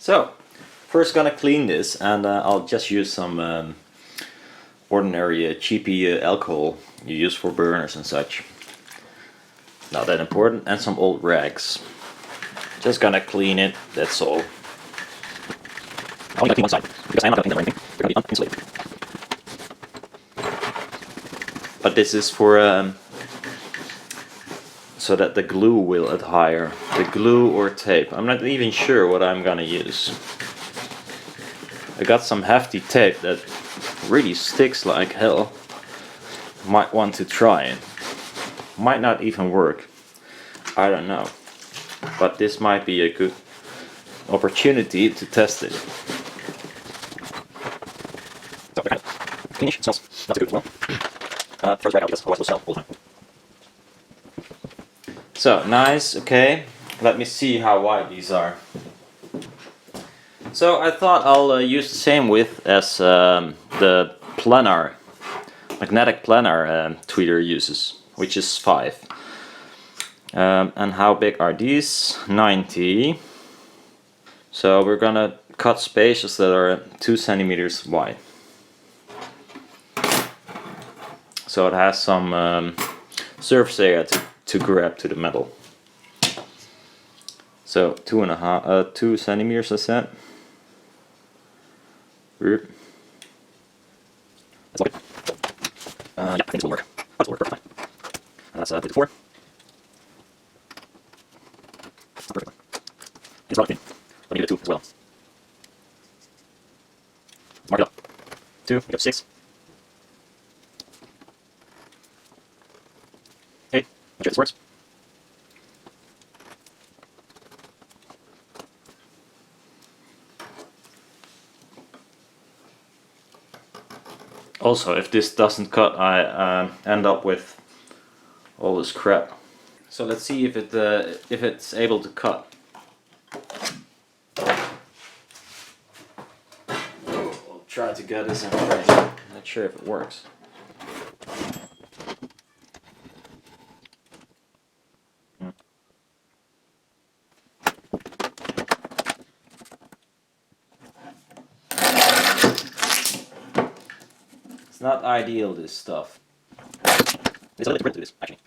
So, first gonna clean this, and I'll just use some ordinary cheapy alcohol you use for burners and such. Not that important, and some old rags. Just gonna clean it, that's all. I'll only clean one side, because I'm not gonna clean that or anything. They're gonna be uninsulated. But this is for so that the glue will adhere. The glue or tape. I'm not even sure what I'm gonna use. I got some hefty tape that really sticks like hell. Might want to try it. Might not even work. I don't know. But this might be a good opportunity to test it. So, cleanish. It smells not too good as well. First right out because otherwise it'll smell all the time. So, nice, okay. Let me see how wide these are. So I thought I'll use the same width as the planar, magnetic planar tweeter uses, which is 5. And how big are these? 90. So we're gonna cut spaces that are 2 centimeters wide. So it has some surface area to grab to the metal. So 2 centimeters, I said. That's okay. Yeah, I think this will work. That will work perfectly. And that's 54. That's perfect. It's right. Let me do 2 as well. Mark it up. 2, we got 6. 8. Make sure this works. Also, if this doesn't cut, I end up with all this crap. So let's see if it's able to cut. I'll try to get this in frame. Not sure if it works. It's not ideal, this stuff. It's a little bit to this, actually.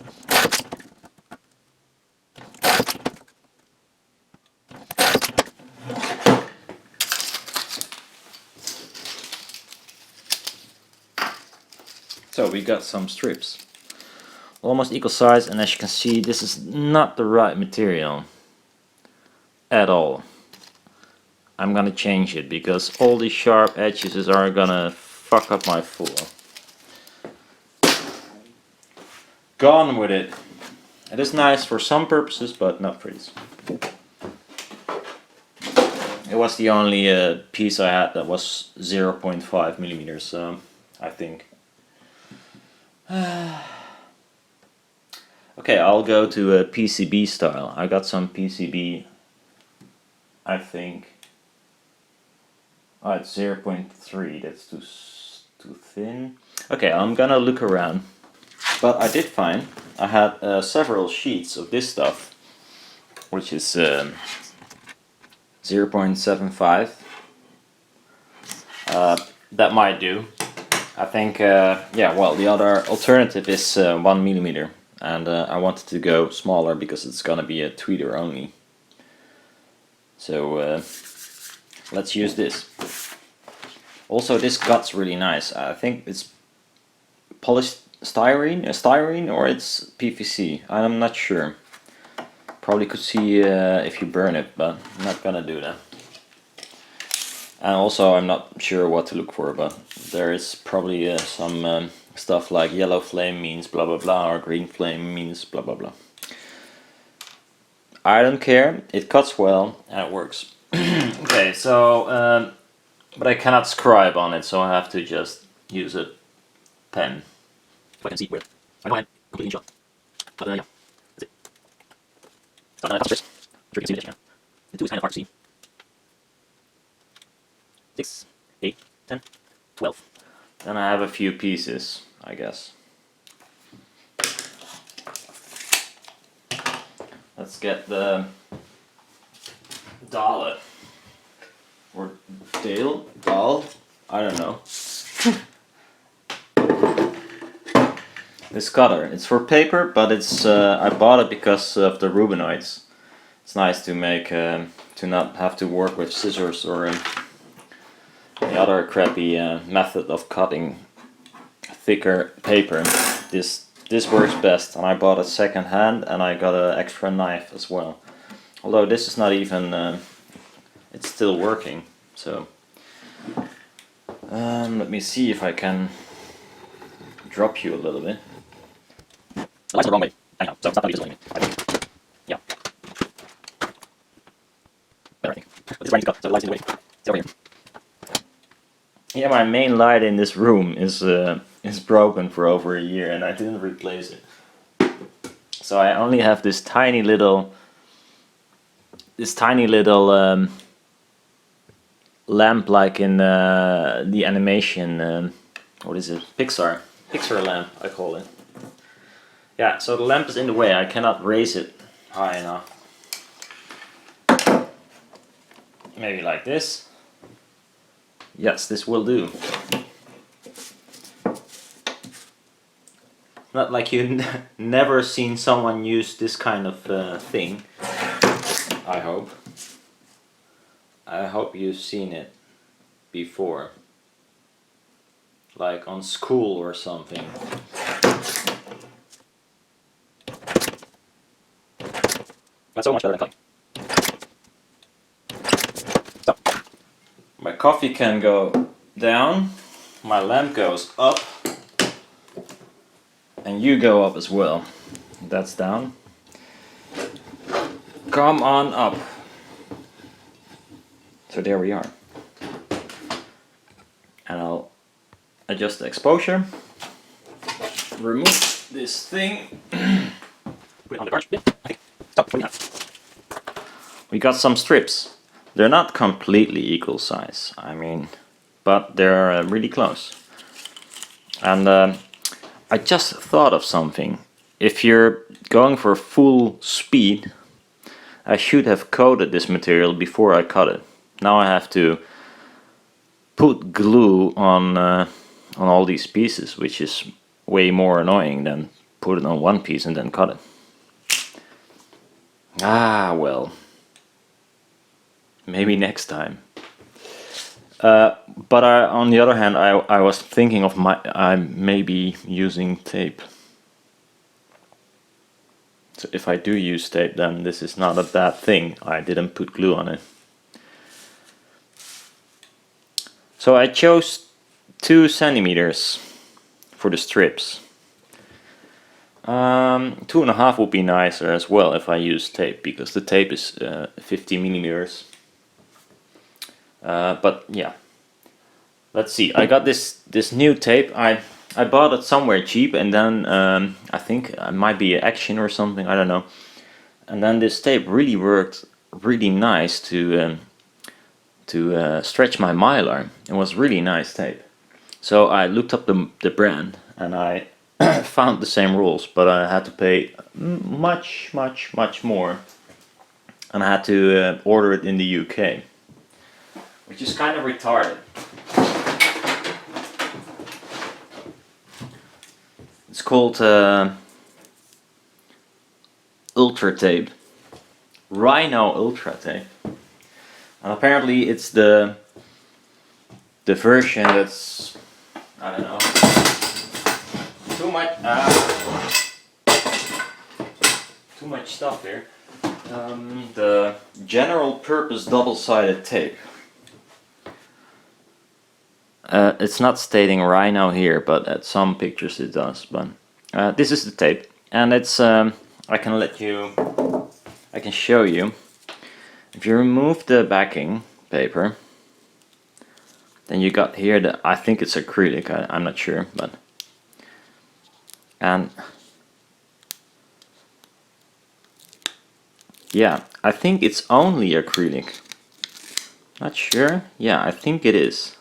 So we got some strips. Almost equal size, and as you can see, this is not the right material at all. I'm gonna change it because all these sharp edges are gonna fuck up my floor. Gone with it. It is nice for some purposes, but not for this. It was the only piece I had that was 0.5 millimeters, I think. Okay, I'll go to a PCB style. I got some PCB, I think. Oh, it's 0.3, that's too thin. Okay, I'm gonna look around. But I did find, I had several sheets of this stuff, which is 0.75. That might do. I think, yeah, well, the other alternative is 1 millimeter. And I wanted to go smaller because it's gonna be a tweeter only. So let's use this. Also, this gut's really nice. I think it's polished styrene or it's PVC. I'm not sure. Probably could see if you burn it, but I'm not gonna do that. And also, I'm not sure what to look for, but there is probably some stuff like yellow flame means blah blah blah, or green flame means blah blah blah. I don't care. It cuts well and it works. Okay, so but I cannot scribe on it, so I have to just use a pen. If I can see where. I know I had completely shot. But yeah, that's it. So I'm gonna concentrate. I'm sure you can see this, yeah. The 2 is kind of hard to see. 6, 8, 10, 12. Then I have a few pieces, I guess. Let's get the dollar. steel, dull, I don't know. This cutter, it's for paper, but it's I bought it because of the Rubenoids. It's nice to make to not have to work with scissors or the other crappy method of cutting thicker paper. This works best, and I bought it second hand, and I got an extra knife as well. Although this is not even, it's still working. So let me see if I can drop you a little bit. The lights are the wrong way. Anyhow, so it's not going to be visible anymore. Yeah. Better, I think. But this is where I need to cut, so the light's in the way. It's over here. Yeah, my main light in this room is broken for over a year, and I didn't replace it. So I only have this tiny little lamp, like in the animation. What is it? Pixar lamp, I call it. Yeah. So the lamp is in the way. I cannot raise it high enough. Maybe like this. Yes, this will do. Not like you've never seen someone use this kind of thing. I hope. I hope you've seen it before. Like on school or something. That's so much better than cutting. So, my coffee can go down, my lamp goes up, and you go up as well. That's down. Come on up. So there we are. And I'll adjust the exposure. Remove this thing. Put it on the bench. Yeah, okay. Stop. We got some strips. They're not completely equal size, I mean, but they're really close. And I just thought of something. If you're going for full speed, I should have coated this material before I cut it. Now I have to put glue on all these pieces, which is way more annoying than put it on one piece and then cut it. Ah, well. Maybe next time. But on the other hand, I was thinking of maybe using tape. So if I do use tape, then this is not a bad thing. I didn't put glue on it. So I chose 2 centimeters for the strips. 2.5 would be nicer as well if I use tape, because the tape is 50 millimeters. But yeah, let's see. I got this new tape. I bought it somewhere cheap, and then I think it might be Action or something, I don't know. And then this tape really worked really nice to stretch my mylar. It was really nice tape. So I looked up the brand, and I found the same rules, but I had to pay much more, and I had to order it in the UK, which is kind of retarded. It's called Ultra Tape, Rhino Ultra Tape, and apparently it's the version that's, I don't know, too much stuff here. The general purpose double-sided tape. It's not stating Rhino here, but at some pictures it does. But this is the tape, and it's I can show you. If you remove the backing paper, then you got here I think it's acrylic. I'm not sure, but and yeah, I think it's only acrylic. Not sure. Yeah, I think it is.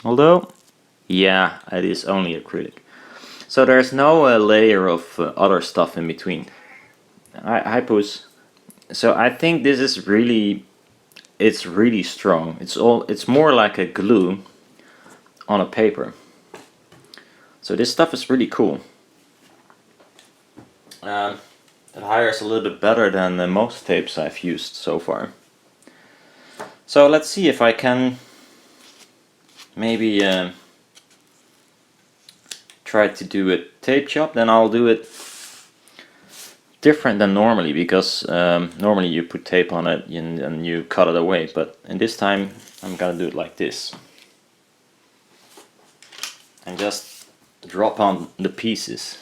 Although, yeah, it is only acrylic. So there's no layer of other stuff in between. Hi Puss. So I think this is really, it's really strong. It's more like a glue on a paper. So this stuff is really cool. It hires a little bit better than most tapes I've used so far. So let's see if I can maybe try to do a tape job. Then I'll do it different than normally, because normally you put tape on it and you cut it away, but in this time I'm gonna do it like this and just drop on the pieces.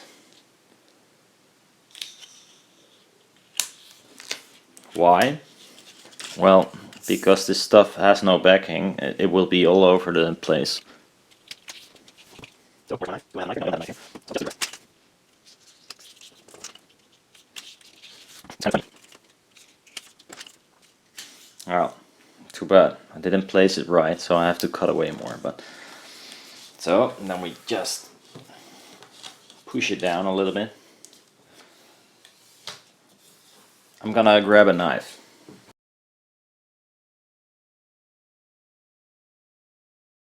Why? Well, because this stuff has no backing, it will be all over the place. Oh, too bad. I didn't place it right, so I have to cut away more. But so then we just push it down a little bit. I'm gonna grab a knife.